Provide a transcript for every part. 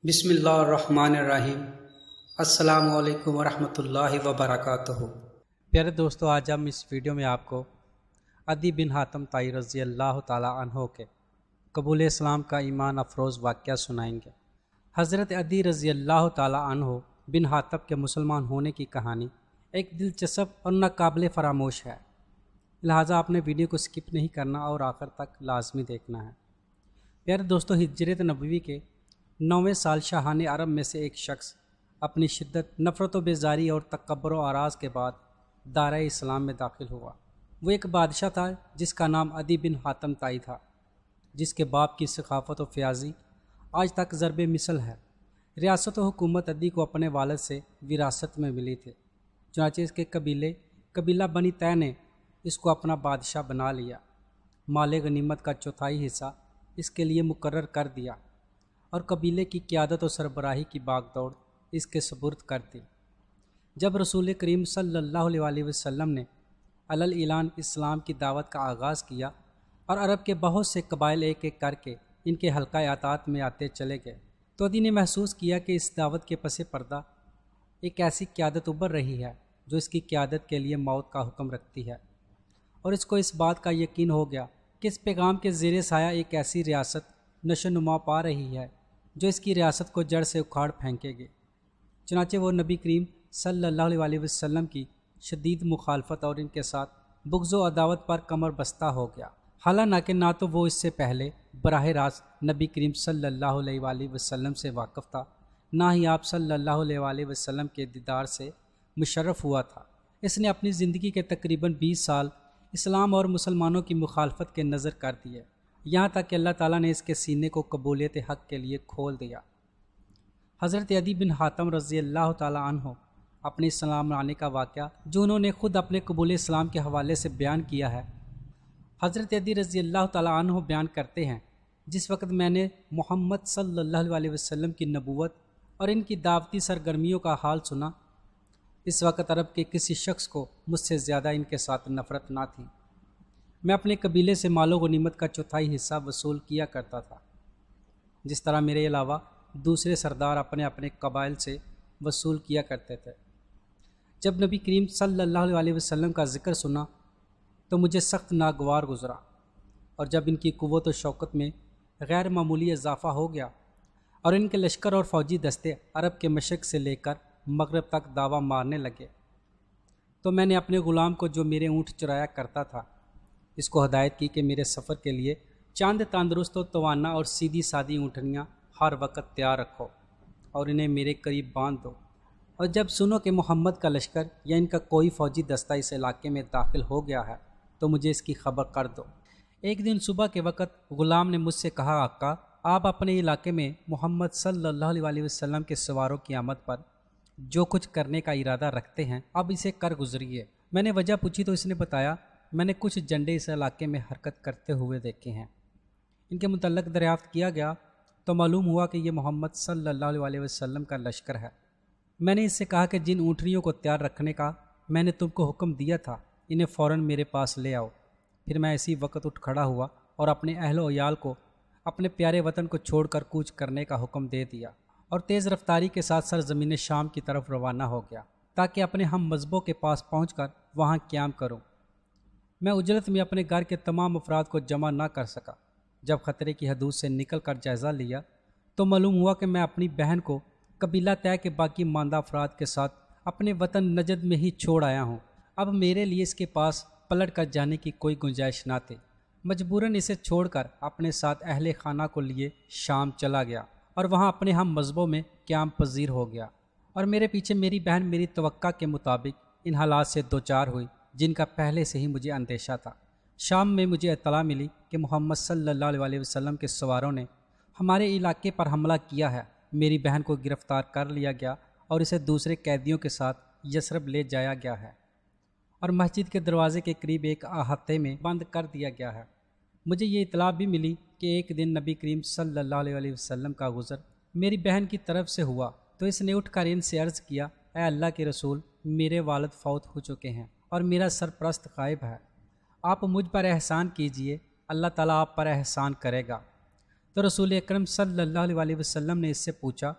بسم اللہ الرحمن الرحیم۔ السلام علیکم ورحمۃ اللہ وبرکاتہ۔ پیارے دوستو، آج ہم اس ویڈیو میں آپ کو عدی بن حاتم طائی رضی اللہ تعالی عنہ کے قبول اسلام کا ایمان افروز واقعہ سنائیں گے۔ حضرت عدی رضی اللہ تعالی عنہ بن حاتم کے مسلمان ہونے کی کہانی ایک دلچسپ اور ناقابل فراموش ہے، لہٰذا آپ نے ویڈیو کو سکپ نہیں کرنا اور آخر تک لازمی دیکھنا ہے۔ پیارے دوستو، ہجرت نبوی کے 9ویں سال شاہان عرب میں سے ایک شخص اپنی شدت نفرت و بیزاری اور تکبر و آراز کے بعد دائرہ اسلام میں داخل ہوا۔ وہ ایک بادشاہ تھا جس کا نام عدی بن حاتم طائی تھا، جس کے باپ کی ثقافت و فیاضی آج تک ضرب مثل ہے۔ ریاست و حکومت عدی کو اپنے والد سے وراثت میں ملی تھی، چنانچہ اس کے قبیلہ بنی طے نے اس کو اپنا بادشاہ بنا لیا۔ مال غنیمت کا چوتھائی حصہ اس کے لیے مقرر کر دیا اور قبیلے کی قیادت و سربراہی کی باغ دوڑ اس کے سپرد کر دی۔ جب رسول کریم صلی اللہ علیہ وسلم نے علی اعلان اسلام کی دعوت کا آغاز کیا اور عرب کے بہت سے قبائل ایک ایک کر کے ان کے حلقہ اطاعت میں آتے چلے گئے، تو عدی نے محسوس کیا کہ اس دعوت کے پس پردہ ایک ایسی قیادت ابھر رہی ہے جو اس کی قیادت کے لیے موت کا حکم رکھتی ہے، اور اس کو اس بات کا یقین ہو گیا کہ اس پیغام کے زیر سایہ ایک ایسی ریاست نشو نما پا رہی ہے جو اس کی ریاست کو جڑ سے اکھاڑ پھینکے گی۔ چنانچہ وہ نبی کریم صلی اللہ علیہ وسلم کی شدید مخالفت اور ان کے ساتھ بغض و عداوت پر کمر بستہ ہو گیا، حالانکہ نہ تو وہ اس سے پہلے براہ راست نبی کریم صلی اللہ علیہ وسلم سے واقف تھا، نہ ہی آپ صلی اللہ علیہ وسلم کے دیدار سے مشرف ہوا تھا۔ اس نے اپنی زندگی کے تقریباً 20 سال اسلام اور مسلمانوں کی مخالفت کے نظر کر دیے، یہاں تک کہ اللہ تعالیٰ نے اس کے سینے کو قبولیت حق کے لیے کھول دیا۔ حضرت عدی بن حاتم رضی اللہ تعالیٰ عنہ اپنے اسلام لانے کا واقعہ جو انہوں نے خود اپنے قبول اسلام کے حوالے سے بیان کیا ہے، حضرت عدی رضی اللہ تعالیٰ عنہ بیان کرتے ہیں، جس وقت میں نے محمد صلی اللہ علیہ وسلم کی نبوت اور ان کی دعوتی سرگرمیوں کا حال سنا، اس وقت عرب کے کسی شخص کو مجھ سے زیادہ ان کے ساتھ نفرت نہ تھی۔ میں اپنے قبیلے سے مال و غنیمت کا چوتھائی حصہ وصول کیا کرتا تھا، جس طرح میرے علاوہ دوسرے سردار اپنے اپنے قبائل سے وصول کیا کرتے تھے۔ جب نبی کریم صلی اللہ علیہ وسلم کا ذکر سنا تو مجھے سخت ناگوار گزرا، اور جب ان کی قوت و شوکت میں غیر معمولی اضافہ ہو گیا اور ان کے لشکر اور فوجی دستے عرب کے مشرق سے لے کر مغرب تک دعویٰ مارنے لگے، تو میں نے اپنے غلام کو جو میرے اونٹ چرایا کرتا تھا اس کو ہدایت کی کہ میرے سفر کے لیے چاند تندرست و توانا اور سیدھی سادی اونٹنیاں ہر وقت تیار رکھو اور انہیں میرے قریب باندھ دو، اور جب سنو کہ محمد کا لشکر یا ان کا کوئی فوجی دستہ اس علاقے میں داخل ہو گیا ہے تو مجھے اس کی خبر کر دو۔ ایک دن صبح کے وقت غلام نے مجھ سے کہا، آقا، آپ اپنے علاقے میں محمد صلی اللہ علیہ وسلم کے سواروں کی آمد پر جو کچھ کرنے کا ارادہ رکھتے ہیں اب اسے کر گزریے۔ میں نے وجہ پوچھی تو اس نے بتایا، میں نے کچھ جھنڈے اس علاقے میں حرکت کرتے ہوئے دیکھے ہیں۔ ان کے متعلق دریافت کیا گیا تو معلوم ہوا کہ یہ محمد صلی اللہ علیہ وسلم کا لشکر ہے۔ میں نے اس سے کہا کہ جن اونٹنیوں کو تیار رکھنے کا میں نے تم کو حکم دیا تھا انہیں فوراً میرے پاس لے آؤ۔ پھر میں اسی وقت اٹھ کھڑا ہوا اور اپنے اہل و عیال کو اپنے پیارے وطن کو چھوڑ کر کوچ کرنے کا حکم دے دیا اور تیز رفتاری کے ساتھ سرزمین شام کی طرف روانہ ہو گیا تاکہ اپنے ہم مذہبوں کے پاس پہنچ کر وہاں قیام کروں۔ میں اجلت میں اپنے گھر کے تمام افراد کو جمع نہ کر سکا۔ جب خطرے کی حدود سے نکل کر جائزہ لیا تو معلوم ہوا کہ میں اپنی بہن کو قبیلہ طے کے باقی ماندہ افراد کے ساتھ اپنے وطن نجد میں ہی چھوڑ آیا ہوں۔ اب میرے لیے اس کے پاس پلٹ کر جانے کی کوئی گنجائش نہ تھی۔ مجبوراً اسے چھوڑ کر اپنے ساتھ اہل خانہ کو لیے شام چلا گیا اور وہاں اپنے ہم مذہبوں میں قیام پذیر ہو گیا، اور میرے پیچھے میری بہن میری توقع کے مطابق ان حالات سے دوچار ہوئی جن کا پہلے سے ہی مجھے اندیشہ تھا۔ شام میں مجھے اطلاع ملی کہ محمد صلی اللہ علیہ وسلم کے سواروں نے ہمارے علاقے پر حملہ کیا ہے۔ میری بہن کو گرفتار کر لیا گیا اور اسے دوسرے قیدیوں کے ساتھ یثرب لے جایا گیا ہے اور مسجد کے دروازے کے قریب ایک احاطے میں بند کر دیا گیا ہے۔ مجھے یہ اطلاع بھی ملی کہ ایک دن نبی کریم صلی اللہ علیہ وسلم کا گزر میری بہن کی طرف سے ہوا تو اس نے اٹھ کر ان سے عرض کیا، اے اللہ کے رسول، میرے والد فوت ہو چکے ہیں اور میرا سرپرست غائب ہے، آپ مجھ پر احسان کیجئے، اللہ تعالیٰ آپ پر احسان کرے گا۔ تو رسول اکرم صلی اللہ علیہ وسلم نے اس سے پوچھا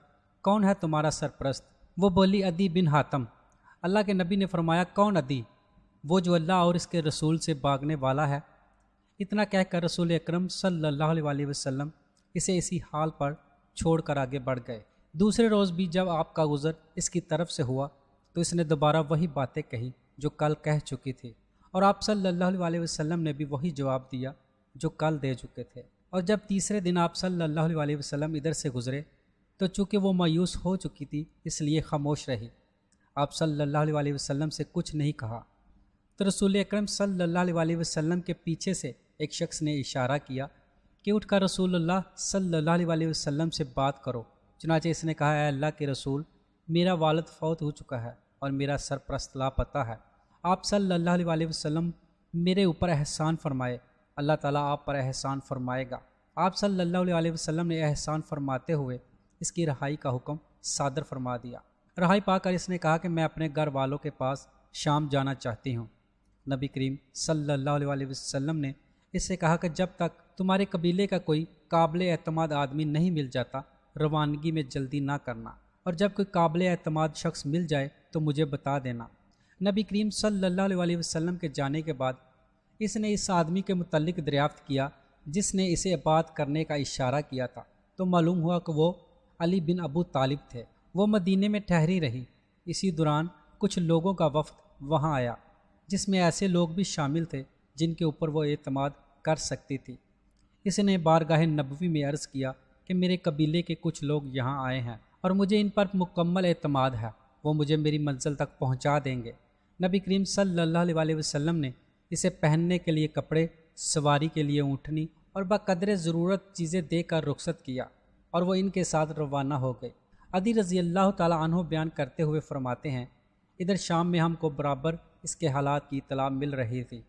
کون ہے تمہارا سرپرست؟ وہ بولی عدی بن حاتم۔ اللہ کے نبی نے فرمایا کون عدی؟ وہ جو اللہ اور اس کے رسول سے بھاگنے والا ہے۔ اتنا کہہ کر رسول اکرم صلی اللہ علیہ وسلم اسے اسی حال پر چھوڑ کر آگے بڑھ گئے۔ دوسرے روز بھی جب آپ کا گزر اس کی طرف سے ہوا تو اس نے دوبارہ وہی باتیں کہی جو کل کہہ چکی تھی، اور آپ صلی اللہ علیہ وسلم نے بھی وہی جواب دیا جو کل دے چکے تھے۔ اور جب تیسرے دن آپ صلی اللہ علیہ وسلم ادھر سے گزرے تو چونکہ وہ مایوس ہو چکی تھی اس لیے خاموش رہی۔ آپ صلی اللہ علیہ وسلم سے کچھ نہیں کہا تو رسول اکرم صلی اللہ علیہ وسلم کے پیچھے سے ایک شخص نے اشارہ کیا کہ اٹھ کر رسول اللہ صلی اللہ علیہ وسلم سے بات کرو۔ چنانچہ اس نے کہا اے اللہ کے رسول، میرا والد فوت ہو چکا ہے اور میرا سرپرست لاپتہ ہے۔ آپ صلی اللہ علیہ وسلم میرے اوپر احسان فرمائے، اللہ تعالیٰ آپ پر احسان فرمائے گا۔ آپ صلی اللہ علیہ وسلم نے احسان فرماتے ہوئے اس کی رہائی کا حکم صادر فرما دیا۔ رہائی پا کر اس نے کہا کہ میں اپنے گھر والوں کے پاس شام جانا چاہتی ہوں۔ نبی کریم صلی اللہ علیہ وسلم نے اس سے کہا کہ جب تک تمہارے قبیلے کا کوئی قابل اعتماد آدمی نہیں مل جاتا روانگی میں جلدی نہ کرنا، اور جب کوئی قابل اعتماد شخص مل جائے تو مجھے بتا دینا۔ نبی کریم صلی اللہ علیہ وسلم کے جانے کے بعد اس نے اس آدمی کے متعلق دریافت کیا جس نے اسے بات کرنے کا اشارہ کیا تھا، تو معلوم ہوا کہ وہ علی بن ابو طالب تھے۔ وہ مدینے میں ٹھہری رہی۔ اسی دوران کچھ لوگوں کا وفد وہاں آیا جس میں ایسے لوگ بھی شامل تھے جن کے اوپر وہ اعتماد کر سکتی تھی۔ اس نے بارگاہ نبوی میں عرض کیا کہ میرے قبیلے کے کچھ لوگ یہاں آئے ہیں اور مجھے ان پر مکمل اعتماد ہے، وہ مجھے میری منزل تک پہنچا دیں گے۔ نبی کریم صلی اللہ علیہ وسلم نے اسے پہننے کے لیے کپڑے، سواری کے لیے اونٹنی اور بقدر ضرورت چیزیں دے کر رخصت کیا اور وہ ان کے ساتھ روانہ ہو گئے۔ عدی رضی اللہ تعالیٰ عنہ بیان کرتے ہوئے فرماتے ہیں ادھر شام میں ہم کو برابر اس کے حالات کی اطلاع مل رہی تھی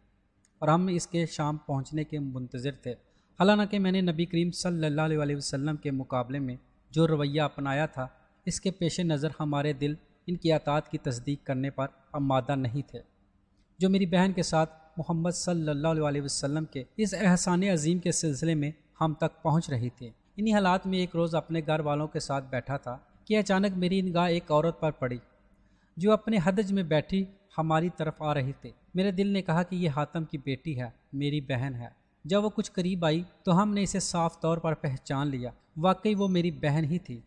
اور ہم اس کے شام پہنچنے کے منتظر تھے، حالانکہ میں نے نبی کریم صلی اللہ علیہ وسلم کے مقابلے میں جو رویہ اپنایا تھا اس کے پیش نظر ہمارے دل ان کی اطاعت کی تصدیق کرنے پر آمادہ نہیں تھے، جو میری بہن کے ساتھ محمد صلی اللہ علیہ وسلم کے اس احسان عظیم کے سلسلے میں ہم تک پہنچ رہی تھی۔ انہی حالات میں ایک روز اپنے گھر والوں کے ساتھ بیٹھا تھا کہ اچانک میری نگاہ ایک عورت پر پڑی جو اپنے حدج میں بیٹھی ہماری طرف آ رہی تھی۔ میرے دل نے کہا کہ یہ حاتم کی بیٹی ہے، میری بہن ہے۔ جب وہ کچھ قریب آئی تو ہم نے اسے صاف طور پر پہچان لیا، واقعی وہ میری بہن ہی تھی۔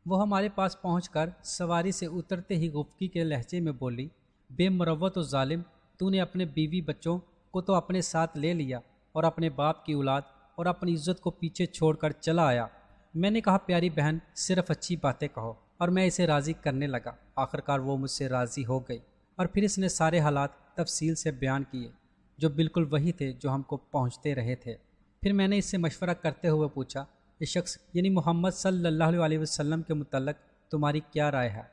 وہ ہمارے پاس پہنچ کر سواری سے اترتے ہی گفتگو کے لہجے میں بولی، بے مروت و ظالم، تو نے اپنے بیوی بچوں کو تو اپنے ساتھ لے لیا اور اپنے باپ کی اولاد اور اپنی عزت کو پیچھے چھوڑ کر چلا آیا۔ میں نے کہا پیاری بہن صرف اچھی باتیں کہو، اور میں اسے راضی کرنے لگا۔ آخرکار وہ مجھ سے راضی ہو گئی اور پھر اس نے سارے حالات تفصیل سے بیان کیے جو بالکل وہی تھے جو ہم کو پہنچتے رہے تھے۔ پھر میں نے اس سے مشورہ کرتے ہوئے پوچھا یہ شخص یعنی محمد صلی اللہ علیہ وسلم کے متعلق تمہاری کیا رائے ہے؟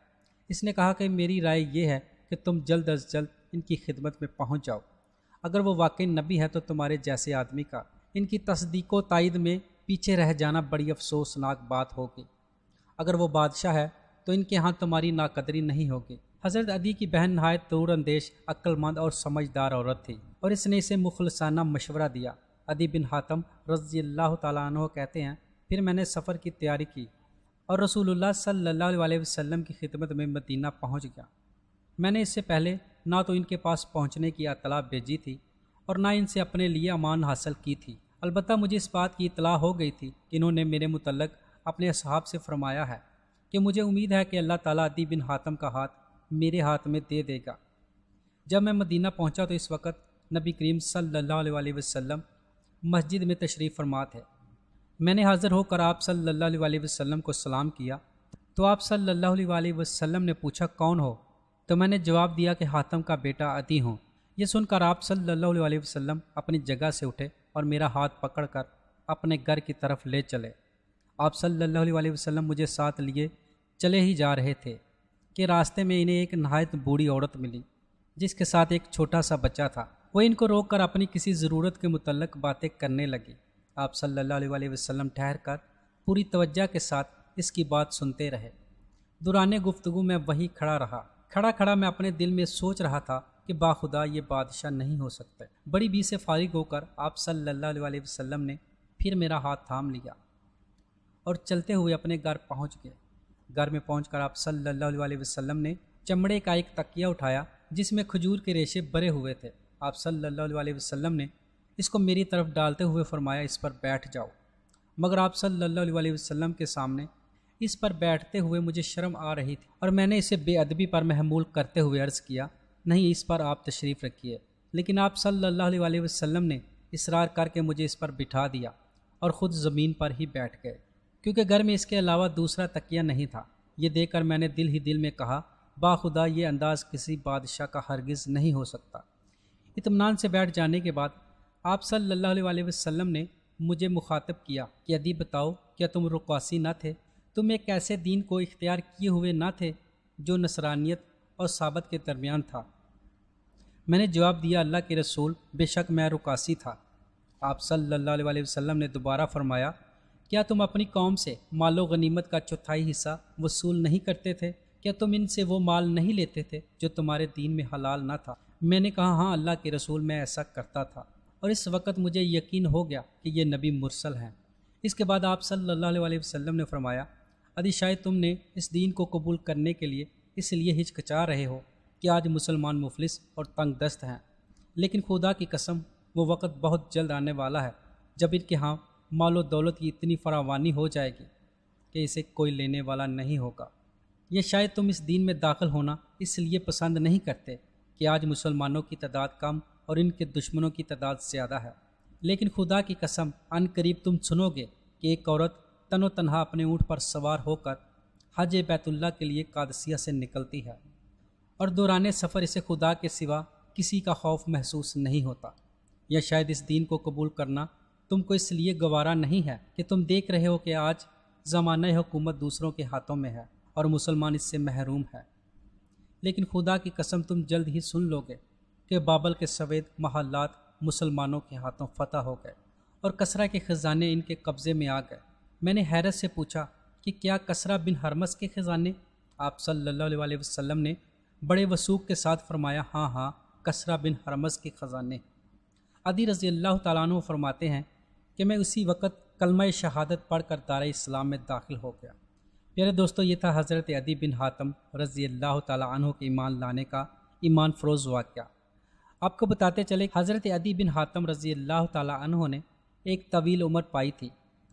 اس نے کہا کہ میری رائے یہ ہے کہ تم جلد از جلد ان کی خدمت میں پہنچ جاؤ۔ اگر وہ واقعی نبی ہے تو تمہارے جیسے آدمی کا ان کی تصدیق و تائید میں پیچھے رہ جانا بڑی افسوسناک بات ہوگی۔ اگر وہ بادشاہ ہے تو ان کے ہاں تمہاری ناقدری نہیں ہوگی۔ حضرت عدی کی بہن نہایت دور اندیش، عقل مند اور سمجھدار عورت تھی اور اس نے اسے مخلصانہ مشورہ دیا۔ عدی بن حاتم رضی اللہ تعالیٰ عنہ کہتے ہیں پھر میں نے سفر کی تیاری کی اور رسول اللہ صلی اللہ علیہ وسلم کی خدمت میں مدینہ پہنچ گیا۔ میں نے اس سے پہلے نہ تو ان کے پاس پہنچنے کی اطلاع بھیجی تھی اور نہ ان سے اپنے لیے امان حاصل کی تھی، البتہ مجھے اس بات کی اطلاع ہو گئی تھی کہ انہوں نے میرے متعلق اپنے اصحاب سے فرمایا ہے کہ مجھے امید ہے کہ اللہ تعالیٰ عدی بن حاتم کا ہاتھ میرے ہاتھ میں دے دے گا۔ جب میں مدینہ پہنچا تو اس وقت نبی کریم صلی اللہ علیہ وسلم مسجد میں تشریف فرما تھے۔ میں نے حاضر ہو کر آپ صلی اللہ علیہ وسلم کو سلام کیا تو آپ صلی اللہ علیہ وسلم نے پوچھا کون ہو؟ تو میں نے جواب دیا کہ حاتم کا بیٹا عدی ہوں۔ یہ سن کر آپ صلی اللہ علیہ وسلم اپنی جگہ سے اٹھے اور میرا ہاتھ پکڑ کر اپنے گھر کی طرف لے چلے۔ آپ صلی اللہ علیہ وسلم مجھے ساتھ لیے چلے ہی جا رہے تھے کہ راستے میں انہیں ایک نہایت بوڑھی عورت ملی جس کے ساتھ ایک چھوٹا سا بچہ تھا۔ وہ ان کو روک کر اپنی کسی ضرورت کے متعلق باتیں کرنے لگی۔ آپ صلی اللہ علیہ وسلم ٹھہر کر پوری توجہ کے ساتھ اس کی بات سنتے رہے۔ دوران گفتگو میں وہیں کھڑا رہا۔ کھڑا میں اپنے دل میں سوچ رہا تھا کہ باخدا یہ بادشاہ نہیں ہو سکتے۔ بڑی بی سے فارغ ہو کر آپ صلی اللہ علیہ وسلم نے پھر میرا ہاتھ تھام لیا اور چلتے ہوئے اپنے گھر پہنچ گئے۔ گھر میں پہنچ کر آپ صلی اللہ علیہ وسلم نے چمڑے کا ایک تکیہ اٹھایا جس میں کھجور کے ریشے بھرے ہوئے تھے۔ آپ صلی اللہ علیہ وسلم نے اس کو میری طرف ڈالتے ہوئے فرمایا اس پر بیٹھ جاؤ، مگر آپ صلی اللہ علیہ وسلم کے سامنے اس پر بیٹھتے ہوئے مجھے شرم آ رہی تھی اور میں نے اسے بے ادبی پر محمول کرتے ہوئے عرض کیا نہیں اس پر آپ تشریف رکھیے، لیکن آپ صلی اللہ علیہ وسلم نے اصرار کر کے مجھے اس پر بٹھا دیا اور خود زمین پر ہی بیٹھ گئے، کیونکہ گھر میں اس کے علاوہ دوسرا تکیہ نہیں تھا۔ یہ دیکھ کر میں نے دل ہی دل میں کہا باخدا یہ انداز کسی بادشاہ کا ہرگز نہیں ہو سکتا۔ اطمینان سے بیٹھ جانے کے بعد آپ صلی اللہ علیہ وسلم نے مجھے مخاطب کیا کہ ادی بتاؤ کیا تم رقاصی نہ تھے؟ تم ایک ایسے دین کو اختیار کیے ہوئے نہ تھے جو نصرانیت اور ثابت کے درمیان تھا؟ میں نے جواب دیا اللہ کے رسول بے شک میں رقاصی تھا۔ آپ صلی اللہ علیہ وسلم نے دوبارہ فرمایا کیا تم اپنی قوم سے مال و غنیمت کا چوتھائی حصہ وصول نہیں کرتے تھے؟ کیا تم ان سے وہ مال نہیں لیتے تھے جو تمہارے دین میں حلال نہ تھا؟ میں نے کہا ہاں اللہ کے رسول میں ایسا کرتا تھا، اور اس وقت مجھے یقین ہو گیا کہ یہ نبی مرسل ہیں۔ اس کے بعد آپ صلی اللہ علیہ وسلم نے فرمایا ادی شاید تم نے اس دین کو قبول کرنے کے لیے اس لیے ہچکچا رہے ہو کہ آج مسلمان مفلس اور تنگ دست ہیں، لیکن خدا کی قسم وہ وقت بہت جلد آنے والا ہے جب ان کے ہاں مال و دولت کی اتنی فراوانی ہو جائے گی کہ اسے کوئی لینے والا نہیں ہوگا۔ یہ شاید تم اس دین میں داخل ہونا اس لیے پسند نہیں کرتے کہ آج مسلمانوں کی تعداد کم اور ان کے دشمنوں کی تعداد زیادہ ہے، لیکن خدا کی قسم عن قریب تم سنو گے کہ ایک عورت تن و تنہا اپنے اونٹ پر سوار ہو کر حج بیت اللہ کے لیے قادسیہ سے نکلتی ہے، اور دوران سفر اسے خدا کے سوا کسی کا خوف محسوس نہیں ہوتا۔ یا شاید اس دین کو قبول کرنا تم کو اس لیے گوارا نہیں ہے کہ تم دیکھ رہے ہو کہ آج زمانہ حکومت دوسروں کے ہاتھوں میں ہے اور مسلمان اس سے محروم ہے، لیکن خدا کی قسم تم جلد ہی سن لو گے کہ بابل کے سوید محلات مسلمانوں کے ہاتھوں فتح ہو گئے اور کسرا کے خزانے ان کے قبضے میں آ گئے۔ میں نے حیرت سے پوچھا کہ کیا کسرا بن ہرمس کے خزانے؟ آپ صلی اللہ علیہ وسلم نے بڑے وثوق کے ساتھ فرمایا ہاں ہاں کسرا بن ہرمس کے خزانے۔ عدی رضی اللہ تعالیٰ عنہ فرماتے ہیں کہ میں اسی وقت کلمہ شہادت پڑھ کر دار اسلام میں داخل ہو گیا۔ پیارے دوستو یہ تھا حضرت عدی بن حاتم رضی اللہ تعالیٰ عنہ کے ایمان لانے کا ایمان فروز واقعہ۔ آپ کو بتاتے چلے حضرت عدی بن حاتم رضی اللہ تعالیٰ عنہ نے ایک طویل عمر پائی تھی۔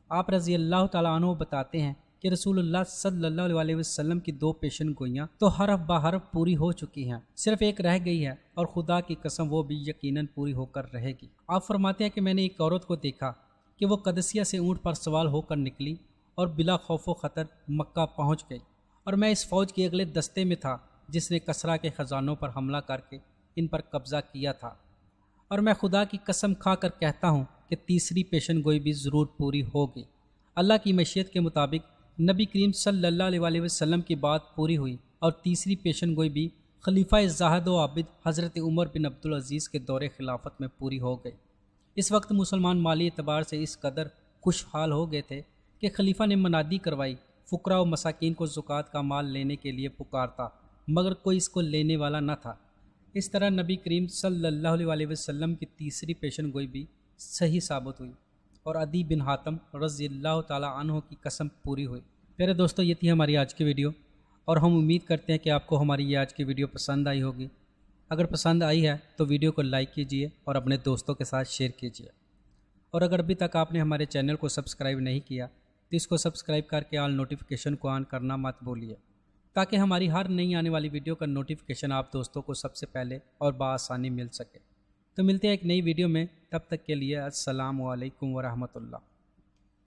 آپ رضی اللہ تعالیٰ عنہ بتاتے ہیں کہ رسول اللہ صلی اللہ علیہ وسلم کی 2 پیشن گوئیاں تو حرف بحرف پوری ہو چکی ہیں، صرف ایک رہ گئی ہے اور خدا کی قسم وہ بھی یقیناً پوری ہو کر رہے گی۔ آپ فرماتے ہیں کہ میں نے ایک عورت کو دیکھا کہ وہ قادسیہ سے اونٹ پر سوار ہو کر نکلی اور بلا خوف و خطر مکہ پہنچ گئی، اور میں اس فوج کے اگلے دستے میں تھا جس نے کسرا کے خزانوں پر حملہ کر کے ان پر قبضہ کیا تھا، اور میں خدا کی قسم کھا کر کہتا ہوں کہ تیسری پیشن گوئی بھی ضرور پوری ہوگی۔ اللہ کی مشیت کے مطابق نبی کریم صلی اللہ علیہ وسلم کی بات پوری ہوئی اور تیسری پیشن گوئی بھی خلیفہ زاہد و عابد حضرت عمر بن عبدالعزیز کے دور خلافت میں پوری ہو گئی۔ اس وقت مسلمان مالی اعتبار سے اس قدر خوشحال ہو گئے تھے کہ خلیفہ نے منادی کروائی فقراء و مساکین کو زکوٰۃ کا مال لینے کے لیے پکارتا، مگر کوئی اس کو لینے والا نہ تھا۔ اس طرح نبی کریم صلی اللہ علیہ وسلم کی تیسری پیشن گوئی بھی صحیح ثابت ہوئی اور عدی بن حاتم رضی اللہ تعالیٰ عنہ کی قسم پوری ہوئی۔ پیارے دوستو یہ تھی ہماری آج کی ویڈیو، اور ہم امید کرتے ہیں کہ آپ کو ہماری یہ آج کی ویڈیو پسند آئی ہوگی۔ اگر پسند آئی ہے تو ویڈیو کو لائک کیجئے اور اپنے دوستوں کے ساتھ شیئر کیجئے، اور اگر ابھی تک آپ نے ہمارے چینل کو سبسکرائب نہیں کیا تو اس کو سبسکرائب کر کے آل نوٹیفیکیشن کو آن کرنا مت بھولیے، تاکہ ہماری ہر نئی آنے والی ویڈیو کا نوٹیفیکیشن آپ دوستوں کو سب سے پہلے اور بآسانی مل سکے۔ تو ملتے ہیں ایک نئی ویڈیو میں، تب تک کے لیے السلام علیکم ورحمۃ اللہ۔